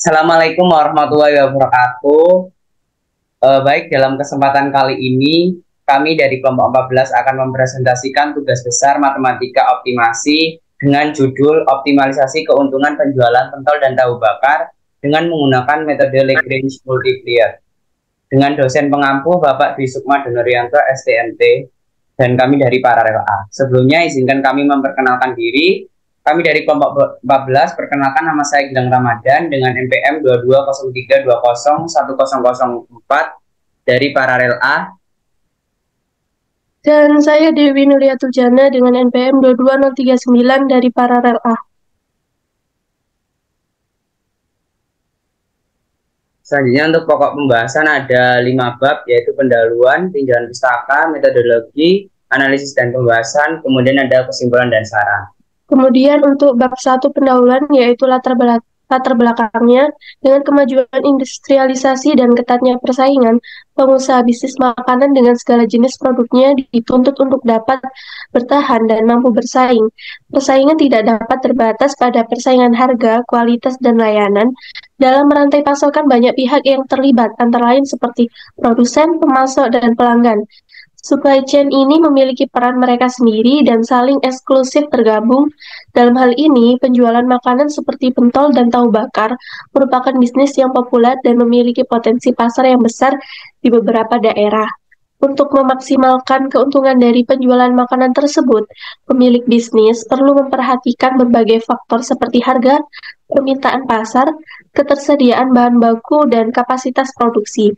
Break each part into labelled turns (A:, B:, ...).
A: Assalamualaikum warahmatullahi wabarakatuh. Baik, dalam kesempatan kali ini kami dari kelompok 14 akan mempresentasikan tugas besar matematika optimasi dengan judul optimalisasi keuntungan penjualan pentol dan tahu bakar dengan menggunakan metode Lagrange multiplier. Dengan dosen pengampu Bapak Dwi Sukma Donorianto STMT dan kami dari Paralel A. Sebelumnya izinkan kami memperkenalkan diri. Kami dari kelompok 14, perkenalkan nama saya Gilang Ramadan dengan NPM 2203201004 dari Paralel A.
B: Dan saya Dewi Nuryatujana dengan NPM 22039 dari Paralel A.
A: Selanjutnya untuk pokok pembahasan ada 5 bab, yaitu pendahuluan, tinjauan pustaka, metodologi, analisis dan pembahasan, kemudian ada kesimpulan dan saran.
B: Kemudian untuk bab 1 pendahuluan yaitu latar belakangnya dengan kemajuan industrialisasi dan ketatnya persaingan, pengusaha bisnis makanan dengan segala jenis produknya dituntut untuk dapat bertahan dan mampu bersaing. Persaingan tidak dapat terbatas pada persaingan harga, kualitas, dan layanan. Dalam rantai pasokan banyak pihak yang terlibat, antara lain seperti produsen, pemasok, dan pelanggan. Supply chain ini memiliki peran mereka sendiri dan saling eksklusif tergabung. Dalam hal ini, penjualan makanan seperti pentol dan tahu bakar merupakan bisnis yang populer dan memiliki potensi pasar yang besar di beberapa daerah. Untuk memaksimalkan keuntungan dari penjualan makanan tersebut, pemilik bisnis perlu memperhatikan berbagai faktor seperti harga, permintaan pasar, ketersediaan bahan baku, dan kapasitas produksi.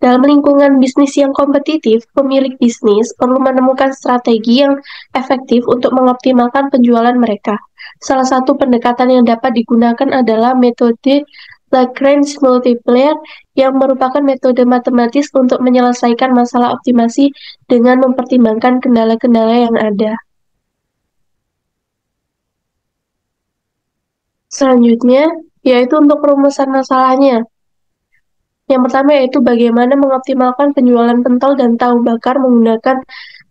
B: Dalam lingkungan bisnis yang kompetitif, pemilik bisnis perlu menemukan strategi yang efektif untuk mengoptimalkan penjualan mereka. Salah satu pendekatan yang dapat digunakan adalah metode Lagrange multiplier yang merupakan metode matematis untuk menyelesaikan masalah optimasi dengan mempertimbangkan kendala-kendala yang ada. Selanjutnya, yaitu untuk perumusan masalahnya. Yang pertama yaitu bagaimana mengoptimalkan penjualan pentol dan tahu bakar menggunakan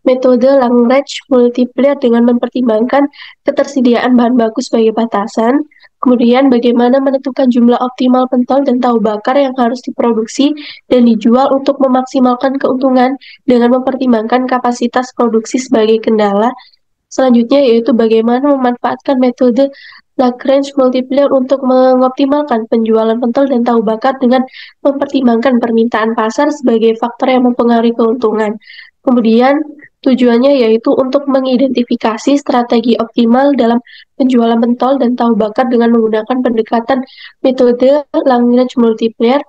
B: metode Lagrange multiplier dengan mempertimbangkan ketersediaan bahan baku sebagai batasan. Kemudian bagaimana menentukan jumlah optimal pentol dan tahu bakar yang harus diproduksi dan dijual untuk memaksimalkan keuntungan dengan mempertimbangkan kapasitas produksi sebagai kendala. Selanjutnya yaitu bagaimana memanfaatkan metode Lagrange multiplier untuk mengoptimalkan penjualan pentol dan tahu bakar dengan mempertimbangkan permintaan pasar sebagai faktor yang mempengaruhi keuntungan. Kemudian tujuannya yaitu untuk mengidentifikasi strategi optimal dalam penjualan pentol dan tahu bakar dengan menggunakan pendekatan metode Lagrange multiplier.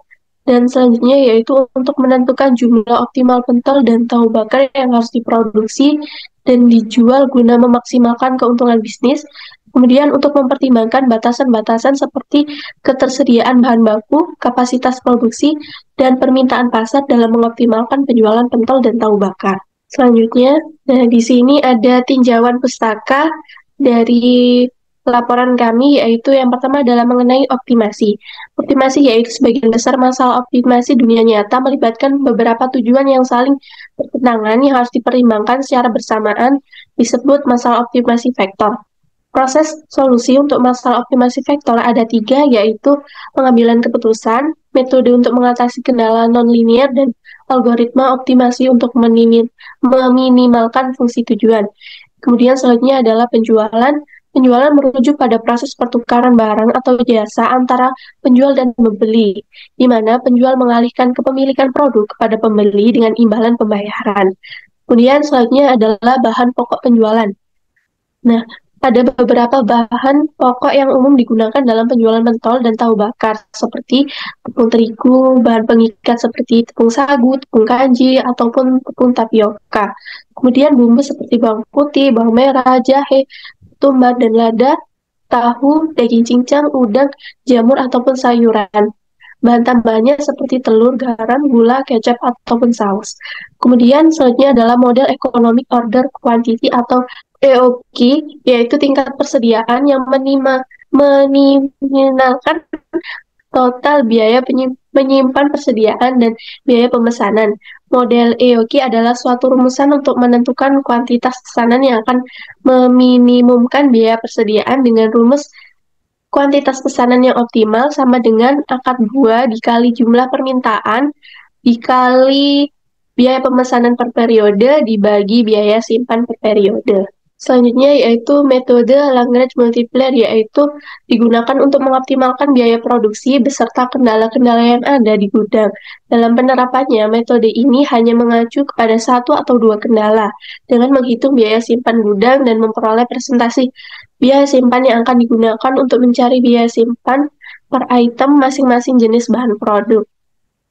B: Dan selanjutnya yaitu untuk menentukan jumlah optimal pentol dan tahu bakar yang harus diproduksi dan dijual guna memaksimalkan keuntungan bisnis. Kemudian untuk mempertimbangkan batasan-batasan seperti ketersediaan bahan baku, kapasitas produksi, dan permintaan pasar dalam mengoptimalkan penjualan pentol dan tahu bakar. Selanjutnya, di sini ada tinjauan pustaka dari laporan kami, yaitu yang pertama adalah mengenai optimasi. Optimasi yaitu sebagian besar masalah optimasi dunia nyata melibatkan beberapa tujuan yang saling bertentangan yang harus dipertimbangkan secara bersamaan, disebut masalah optimasi vektor. Proses solusi untuk masalah optimasi vektor ada 3, yaitu pengambilan keputusan, metode untuk mengatasi kendala nonlinear, dan algoritma optimasi untuk meminimalkan fungsi tujuan. Kemudian selanjutnya adalah penjualan. Penjualan merujuk pada proses pertukaran barang atau jasa antara penjual dan pembeli, di mana penjual mengalihkan kepemilikan produk kepada pembeli dengan imbalan pembayaran. Kemudian selanjutnya adalah bahan pokok penjualan. Nah, ada beberapa bahan pokok yang umum digunakan dalam penjualan pentol dan tahu bakar, seperti tepung terigu, bahan pengikat seperti tepung sagu, tepung kanji, ataupun tepung tapioka. Kemudian bumbu seperti bawang putih, bawang merah, jahe, ketumbar, dan lada, tahu, daging cincang, udang, jamur, ataupun sayuran. Bahan tambahannya seperti telur, garam, gula, kecap, ataupun saus. Kemudian selanjutnya adalah model Economic Order Quantity atau EOQ, yaitu tingkat persediaan yang meminimalkan total biaya menyimpan persediaan dan biaya pemesanan. Model EOQ adalah suatu rumusan untuk menentukan kuantitas pesanan yang akan meminimumkan biaya persediaan dengan rumus Kuantitas pesanan yang optimal sama dengan akar buah dikali jumlah permintaan dikali biaya pemesanan per periode dibagi biaya simpan per periode. Selanjutnya yaitu metode Lagrange multiplier, yaitu digunakan untuk mengoptimalkan biaya produksi beserta kendala-kendala yang ada di gudang. Dalam penerapannya, metode ini hanya mengacu kepada satu atau dua kendala dengan menghitung biaya simpan gudang dan memperoleh presentasi biaya simpan yang akan digunakan untuk mencari biaya simpan per item masing-masing jenis bahan produk.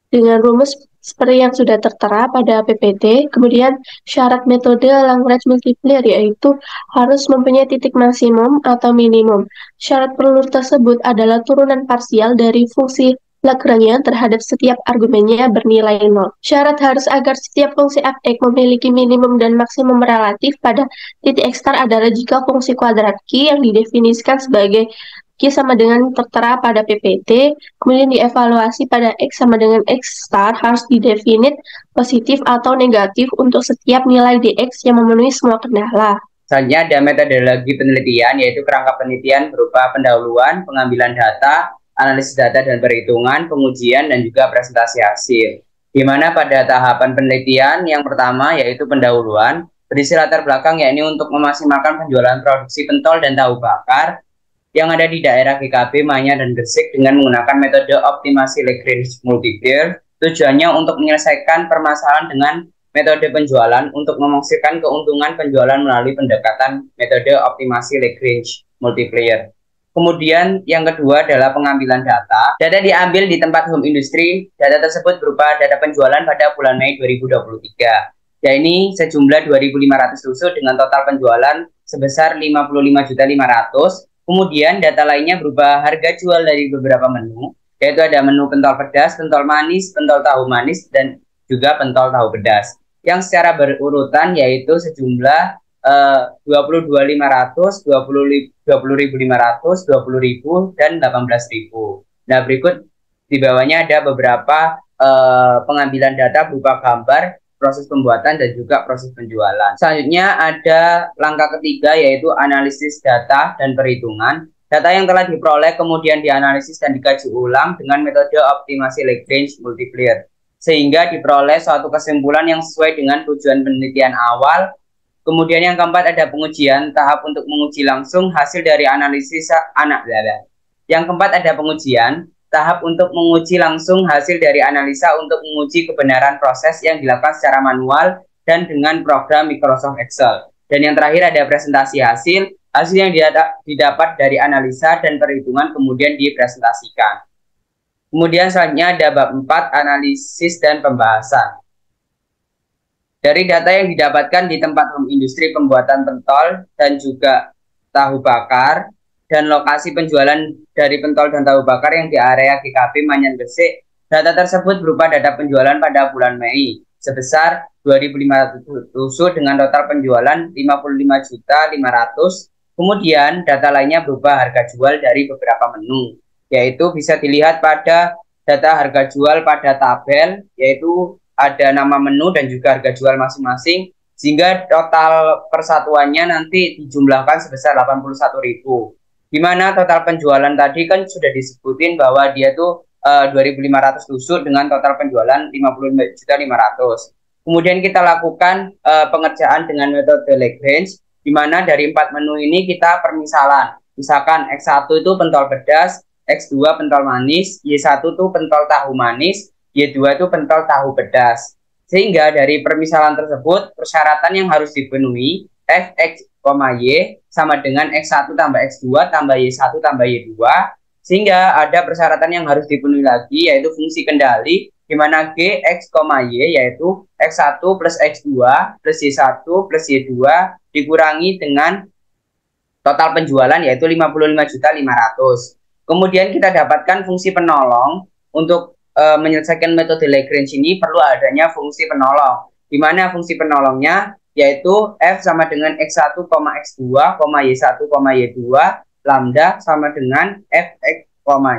B: Dengan rumus seperti yang sudah tertera pada PPT, kemudian syarat metode Lagrange multiplier yaitu harus mempunyai titik maksimum atau minimum. Syarat perlu tersebut adalah turunan parsial dari fungsi Lagrange terhadap setiap argumennya bernilai 0. Syarat harus agar setiap fungsi f(x) memiliki minimum dan maksimum relatif pada titik x star adalah jika fungsi kuadrat Q yang didefinisikan sebagai Q sama dengan tertera pada PPT, kemudian dievaluasi pada X sama dengan X star harus didefinit positif atau negatif untuk setiap nilai DX yang memenuhi semua kendala.
A: Selanjutnya ada metodologi penelitian, yaitu kerangka penelitian berupa pendahuluan, pengambilan data, analisis data dan perhitungan, pengujian, dan juga presentasi hasil. Di mana pada tahapan penelitian yang pertama yaitu pendahuluan, berisi latar belakang yakni untuk memaksimalkan penjualan produksi pentol dan tahu bakar yang ada di daerah GKB, Manyar, dan Gresik dengan menggunakan metode optimasi Lagrange multiplier. Tujuannya untuk menyelesaikan permasalahan dengan metode penjualan untuk memaksimalkan keuntungan penjualan melalui pendekatan metode optimasi Lagrange multiplier. Kemudian yang kedua adalah pengambilan data. Data diambil di tempat home industry. Data tersebut berupa data penjualan pada bulan Mei 2023. Ya, ini sejumlah 2.500 tusuk dengan total penjualan sebesar 55.500.000. Kemudian data lainnya berupa harga jual dari beberapa menu, yaitu ada menu pentol pedas, pentol manis, pentol tahu manis, dan juga pentol tahu pedas. Yang secara berurutan yaitu sejumlah 22.500, 20.500, 20.000, dan 18.000. Nah, berikut di bawahnya ada beberapa pengambilan data berupa gambar, proses pembuatan, dan juga proses penjualan. Selanjutnya ada langkah ketiga yaitu analisis data dan perhitungan. Data yang telah diperoleh kemudian dianalisis dan dikaji ulang dengan metode optimasi Lagrange multiplier, sehingga diperoleh suatu kesimpulan yang sesuai dengan tujuan penelitian awal. Kemudian yang keempat ada pengujian, tahap untuk menguji langsung hasil dari analisis Yang keempat ada pengujian, tahap untuk menguji langsung hasil dari analisa untuk menguji kebenaran proses yang dilakukan secara manual dan dengan program Microsoft Excel. Dan yang terakhir ada presentasi hasil yang didapat dari analisa dan perhitungan kemudian dipresentasikan. Kemudian selanjutnya ada bab 4, analisis dan pembahasan. Dari data yang didapatkan di tempat home industri pembuatan pentol dan juga tahu bakar, dan lokasi penjualan dari pentol dan tahu bakar yang di area GKB, Manyar, Gresik, data tersebut berupa data penjualan pada bulan Mei sebesar 2.500 tusuk dengan total penjualan 55.500.000. Kemudian data lainnya berupa harga jual dari beberapa menu, yaitu bisa dilihat pada data harga jual pada tabel, yaitu ada nama menu dan juga harga jual masing-masing, sehingga total persatuannya nanti dijumlahkan sebesar 81.000. Di mana total penjualan tadi kan sudah disebutin bahwa dia tuh 2.500 tusuk dengan total penjualan 55.500.000. Kemudian kita lakukan pengerjaan dengan metode Lagrange, di mana dari 4 menu ini kita permisalan. Misalkan X1 itu pentol pedas, X2 pentol manis, Y1 itu pentol tahu manis, Y2 itu pentol tahu pedas. Sehingga dari permisalan tersebut, persyaratan yang harus dipenuhi Fx, Y sama dengan X1 tambah X2 tambah Y1 tambah Y2, sehingga ada persyaratan yang harus dipenuhi lagi, yaitu fungsi kendali, di mana G, X, Y yaitu X1 plus X2 plus Y1 plus Y2 dikurangi dengan total penjualan yaitu 55.500.000. Kemudian kita dapatkan fungsi penolong. Untuk menyelesaikan metode Lagrange ini perlu adanya fungsi penolong, di mana fungsi penolongnya yaitu F sama dengan X1, X2, Y1, Y2, lambda sama dengan Fx,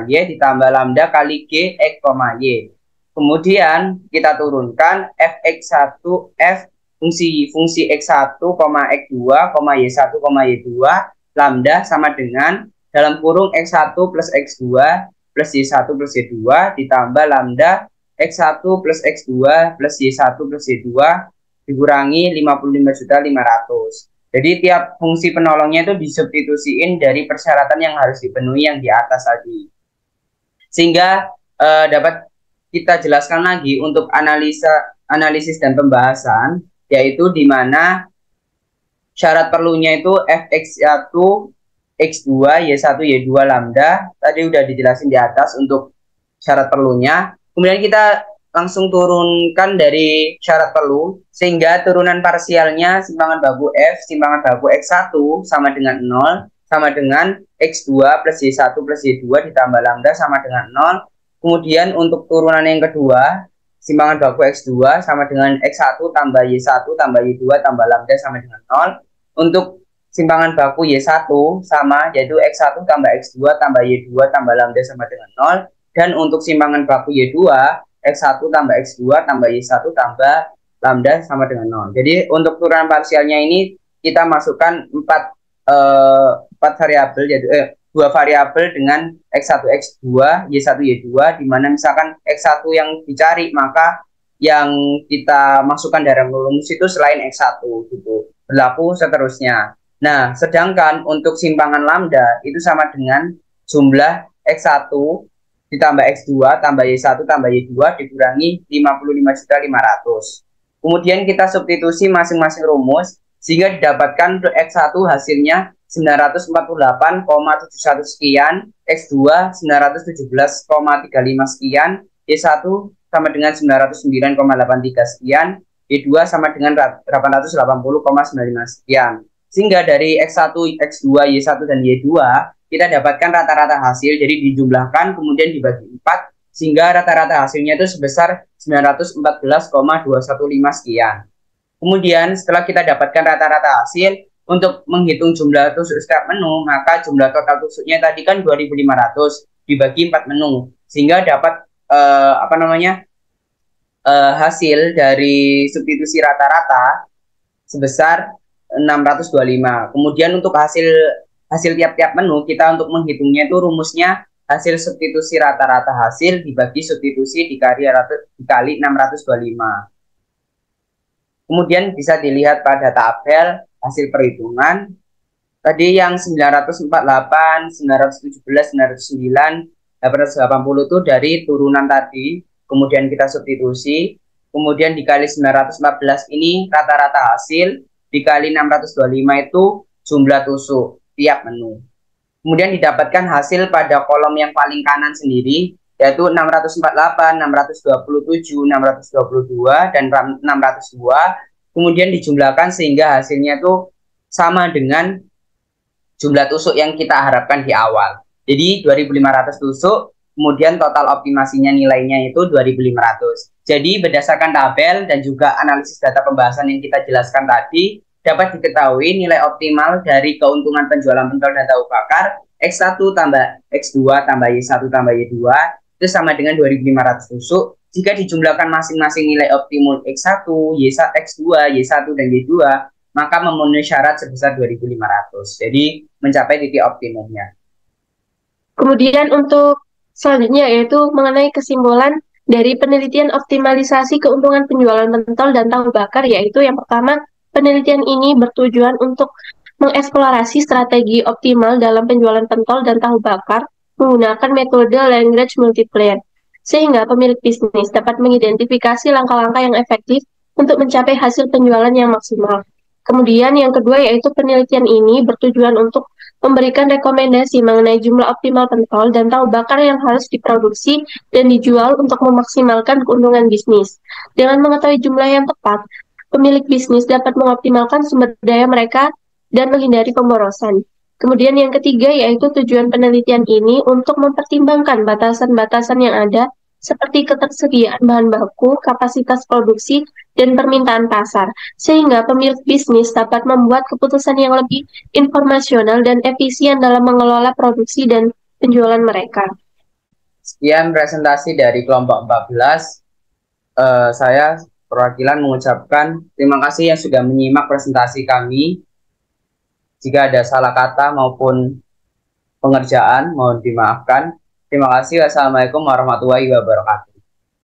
A: Y ditambah lambda kali G, X, Y. Kemudian kita turunkan Fx1, F fungsi X1, X2, Y1, Y2, lambda sama dengan dalam kurung X1 plus X2 plus Y1 plus Y2 ditambah lambda X1 plus X2 plus Y1 plus Y2 dikurangi 55.500.000. Jadi tiap fungsi penolongnya itu disubstitusiin dari persyaratan yang harus dipenuhi yang di atas tadi. Sehingga dapat kita jelaskan lagi untuk analisis dan pembahasan, yaitu di mana syarat perlunya itu Fx1, X2, Y1, Y2 lambda. Tadi udah dijelasin di atas untuk syarat perlunya. Kemudian kita langsung turunkan dari syarat perlu, sehingga turunan parsialnya simpangan baku F, simpangan baku X1 sama dengan 0, sama dengan X2 plus Y1 plus Y2 ditambah lambda sama dengan 0. Kemudian untuk turunan yang kedua, simpangan baku X2 sama dengan X1 tambah Y1 tambah Y2 tambah lambda sama dengan 0. Untuk simpangan baku Y1 sama, yaitu X1 tambah X2 tambah Y2 tambah lambda sama dengan 0. Dan untuk simpangan baku Y2, X1 tambah X2 tambah Y1 tambah lambda sama dengan 0. Jadi untuk turunan parsialnya ini kita masukkan 4 variabel, yaitu 2 variabel dengan X1, X2, Y1, Y2, di mana misalkan X1 yang dicari, maka yang kita masukkan dalam rumus itu selain X1 gitu. Berlaku seterusnya. Nah, sedangkan untuk simpangan lambda itu sama dengan jumlah X1 ditambah X2 tambah Y1 tambah Y2 dikurangi 55.500.000. Kemudian kita substitusi masing-masing rumus sehingga didapatkan untuk X1 hasilnya 948,71 sekian, X2 917,35 sekian, Y1 sama dengan 909,83 sekian, Y2 sama dengan 880,95 sekian. Sehingga dari X1, X2, Y1 dan Y2 kita dapatkan rata-rata hasil, jadi dijumlahkan kemudian dibagi 4 sehingga rata-rata hasilnya itu sebesar 914,215 sekian. Kemudian setelah kita dapatkan rata-rata hasil, untuk menghitung jumlah tusuk setiap menu, maka jumlah total tusuknya tadi kan 2.500 dibagi 4 menu, sehingga dapat hasil dari substitusi rata-rata sebesar 625. Kemudian untuk hasil tiap-tiap menu, kita untuk menghitungnya itu rumusnya hasil substitusi rata-rata hasil dibagi substitusi dikali 625. Kemudian bisa dilihat pada tabel hasil perhitungan. Tadi yang 948, 917, 909, 880 itu dari turunan tadi. Kemudian kita substitusi. Kemudian dikali 914 ini rata-rata hasil. Dikali 625 itu jumlah tusuk tiap menu. Kemudian didapatkan hasil pada kolom yang paling kanan sendiri, yaitu 648, 627, 622, dan 602. Kemudian dijumlahkan sehingga hasilnya itu sama dengan jumlah tusuk yang kita harapkan di awal. Jadi 2.500 tusuk, kemudian total optimasinya nilainya itu 2.500. Jadi berdasarkan tabel dan juga analisis data pembahasan yang kita jelaskan tadi, dapat diketahui nilai optimal dari keuntungan penjualan pentol dan tahu bakar X1 tambah X2 tambah Y1 tambah Y2 itu sama dengan 2.500 tusuk. Jika dijumlahkan masing-masing nilai optimum X1, Y1, X2, Y1, dan Y2, maka memenuhi syarat sebesar 2.500. Jadi mencapai titik optimumnya.
B: Kemudian untuk selanjutnya yaitu mengenai kesimpulan dari penelitian optimalisasi keuntungan penjualan pentol dan tahu bakar, yaitu yang pertama, penelitian ini bertujuan untuk mengeksplorasi strategi optimal dalam penjualan pentol dan tahu bakar menggunakan metode Lagrange multiplier, sehingga pemilik bisnis dapat mengidentifikasi langkah-langkah yang efektif untuk mencapai hasil penjualan yang maksimal. Kemudian yang kedua yaitu penelitian ini bertujuan untuk memberikan rekomendasi mengenai jumlah optimal pentol dan tahu bakar yang harus diproduksi dan dijual untuk memaksimalkan keuntungan bisnis. Dengan mengetahui jumlah yang tepat, pemilik bisnis dapat mengoptimalkan sumber daya mereka dan menghindari pemborosan. Kemudian yang ketiga yaitu tujuan penelitian ini untuk mempertimbangkan batasan-batasan yang ada seperti ketersediaan bahan baku, kapasitas produksi, dan permintaan pasar, sehingga pemilik bisnis dapat membuat keputusan yang lebih informasional dan efisien dalam mengelola produksi dan penjualan mereka.
A: Sekian presentasi dari kelompok 14. Saya perwakilan mengucapkan terima kasih yang sudah menyimak presentasi kami. Jika ada salah kata maupun pengerjaan, mohon dimaafkan. Terima kasih. Wassalamualaikum warahmatullahi wabarakatuh.